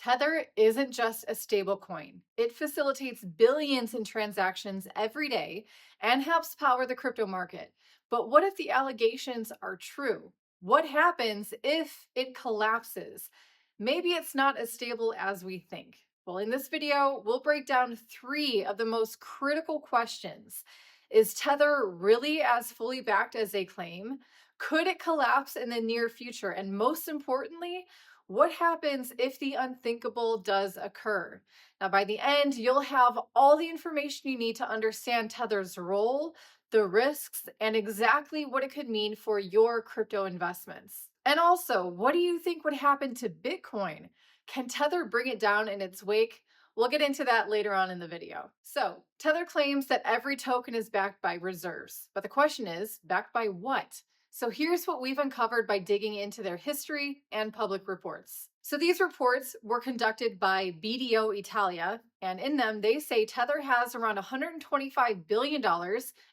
Tether isn't just a stablecoin. It facilitates billions in transactions every day and helps power the crypto market. But what if the allegations are true? What happens if it collapses? Maybe it's not as stable as we think. Well, in this video, we'll break down three of the most critical questions. Is Tether really as fully backed as they claim? Could it collapse in the near future? And most importantly, what happens if the unthinkable does occur? Now, by the end, you'll have all the information you need to understand Tether's role, the risks, and exactly what it could mean for your crypto investments. And also, what do you think would happen to Bitcoin? Can Tether bring it down in its wake? We'll get into that later on in the video. So, Tether claims that every token is backed by reserves. But the question is, backed by what? So here's what we've uncovered by digging into their history and public reports. So these reports were conducted by BDO Italia, and in them they say Tether has around $125 billion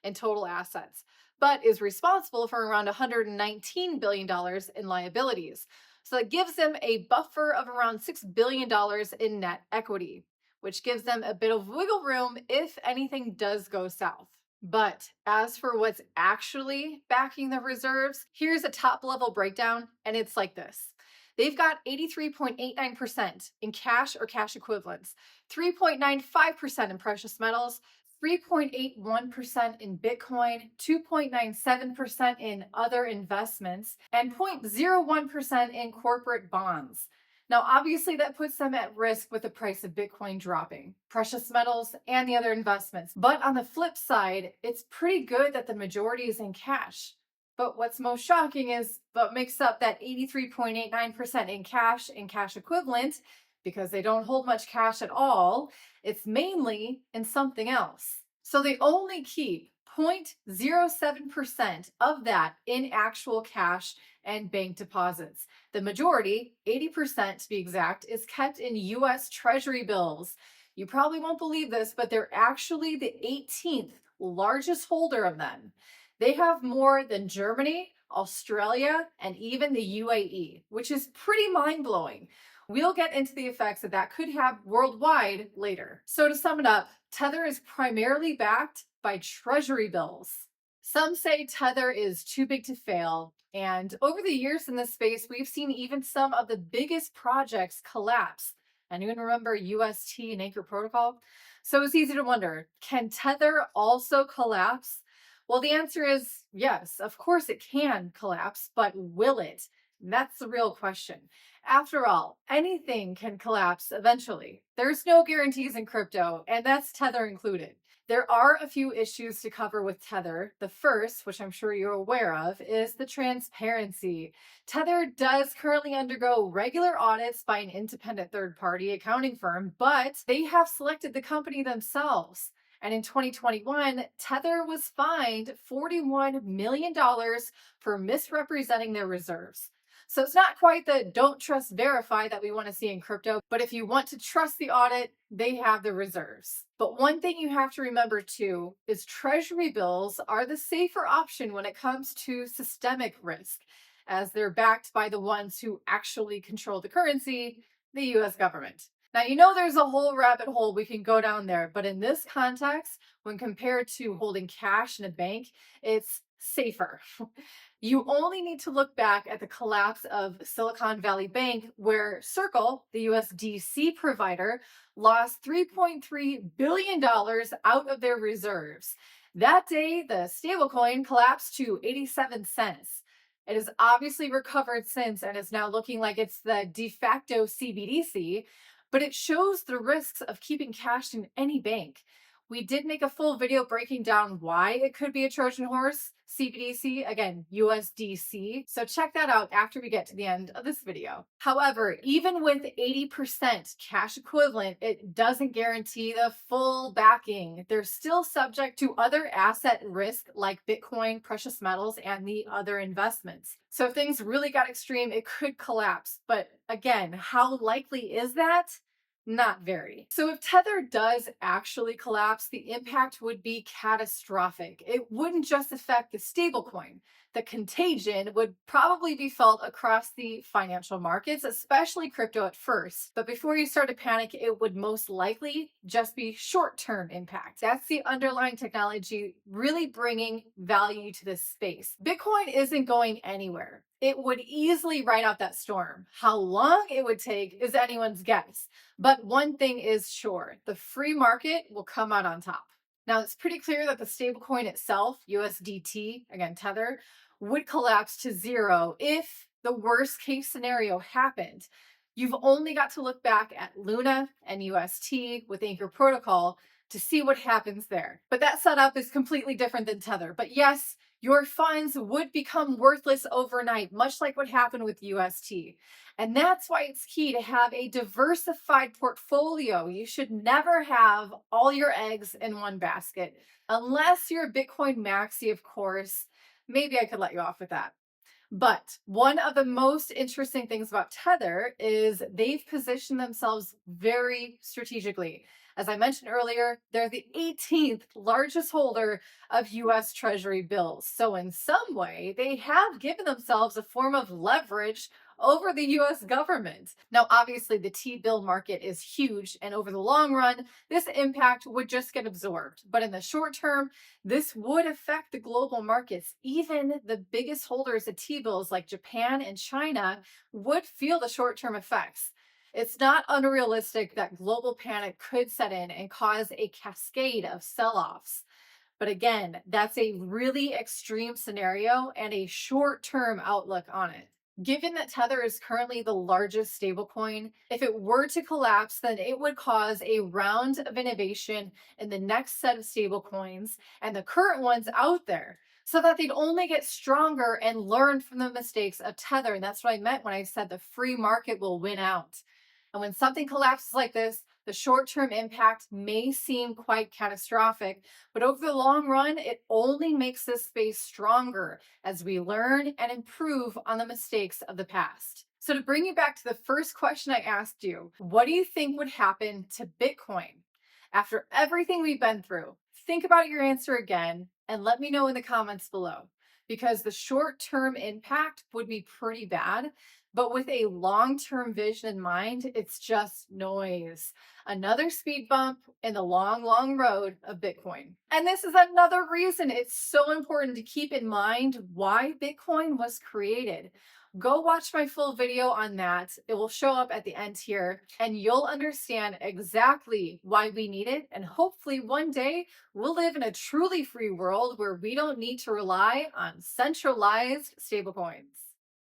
in total assets, but is responsible for around $119 billion in liabilities. So that gives them a buffer of around $6 billion in net equity, which gives them a bit of wiggle room if anything does go south. But as for what's actually backing the reserves, here's a top level breakdown, and it's like this. They've got 83.89% in cash or cash equivalents, 3.95% in precious metals, 3.81% in Bitcoin, 2.97% in other investments, and 0.01% in corporate bonds. Now, obviously, that puts them at risk with the price of Bitcoin dropping, precious metals, and the other investments. But on the flip side, it's pretty good that the majority is in cash. But what's most shocking is what makes up that 83.89% in cash and cash equivalent, because they don't hold much cash at all, it's mainly in something else. So they only keep 0.07% of that in actual cash and bank deposits. The majority, 80% to be exact, is kept in US Treasury bills. You probably won't believe this, but they're actually the 18th largest holder of them. They have more than Germany, Australia, and even the UAE, which is pretty mind-blowing. We'll get into the effects that could have worldwide later. So to sum it up, Tether is primarily backed by treasury bills. Some say Tether is too big to fail, and over the years in this space, we've seen even some of the biggest projects collapse. Anyone remember UST and Anchor Protocol? So it's easy to wonder, can Tether also collapse? Well, the answer is yes, of course it can collapse, but will it? That's the real question. After all, anything can collapse eventually. There's no guarantees in crypto, and that's Tether included. There are a few issues to cover with Tether. The first, which I'm sure you're aware of, is the transparency. Tether does currently undergo regular audits by an independent third-party accounting firm, but they have selected the company themselves. And in 2021, Tether was fined $41 million for misrepresenting their reserves. So it's not quite the don't trust verify that we want to see in crypto, but if you want to trust the audit, they have the reserves. But one thing you have to remember too is treasury bills are the safer option when it comes to systemic risk, as they're backed by the ones who actually control the currency, the US government. Now, you know there's a whole rabbit hole we can go down there, but in this context, when compared to holding cash in a bank, it's safer. You only need to look back at the collapse of Silicon Valley Bank, where Circle, the USDC provider, lost $3.3 billion out of their reserves. That day, the stablecoin collapsed to 87 cents. It has obviously recovered since and is now looking like it's the de facto CBDC, but it shows the risks of keeping cash in any bank. We did make a full video breaking down why it could be a Trojan horse, CBDC, again, USDC. So check that out after we get to the end of this video. However, even with 80% cash equivalent, it doesn't guarantee the full backing. They're still subject to other asset risk like Bitcoin, precious metals, and the other investments. So if things really got extreme, it could collapse. But again, how likely is that? Not very. So, if Tether does actually collapse, the impact would be catastrophic. It wouldn't just affect the stablecoin. The contagion would probably be felt across the financial markets, especially crypto at first. But before you start to panic, it would most likely just be short term impact. That's the underlying technology really bringing value to this space. Bitcoin isn't going anywhere. It would easily ride out that storm. How long it would take is anyone's guess. But one thing is sure, the free market will come out on top. Now, it's pretty clear that the stablecoin itself, USDT, again, Tether, would collapse to zero if the worst case scenario happened. You've only got to look back at Luna and UST with Anchor Protocol to see what happens there. But that setup is completely different than Tether. But yes, your funds would become worthless overnight, much like what happened with UST. And that's why it's key to have a diversified portfolio. You should never have all your eggs in one basket, unless you're a Bitcoin maxi, of course. Maybe I could let you off with that. But one of the most interesting things about Tether is they've positioned themselves very strategically. As I mentioned earlier, they're the 18th largest holder of US Treasury bills. So, in some way, they have given themselves a form of leverage over the US government. Now, obviously, the T bill market is huge, and over the long run, this impact would just get absorbed. But in the short term, this would affect the global markets. Even the biggest holders of T bills like Japan and China would feel the short term effects. It's not unrealistic that global panic could set in and cause a cascade of sell offs. But again, that's a really extreme scenario and a short term outlook on it. Given that Tether is currently the largest stablecoin, if it were to collapse, then it would cause a round of innovation in the next set of stablecoins and the current ones out there so that they'd only get stronger and learn from the mistakes of Tether. And that's what I meant when I said the free market will win out. And when something collapses like this, the short term impact may seem quite catastrophic, but over the long run, it only makes this space stronger as we learn and improve on the mistakes of the past. So, to bring you back to the first question I asked you, what do you think would happen to Bitcoin? After everything we've been through, think about your answer again and let me know in the comments below, because the short term impact would be pretty bad. But with a long term vision in mind, it's just noise. Another speed bump in the long, long road of Bitcoin. And this is another reason it's so important to keep in mind why Bitcoin was created. Go watch my full video on that. It will show up at the end here, and you'll understand exactly why we need it. And hopefully, one day we'll live in a truly free world where we don't need to rely on centralized stablecoins.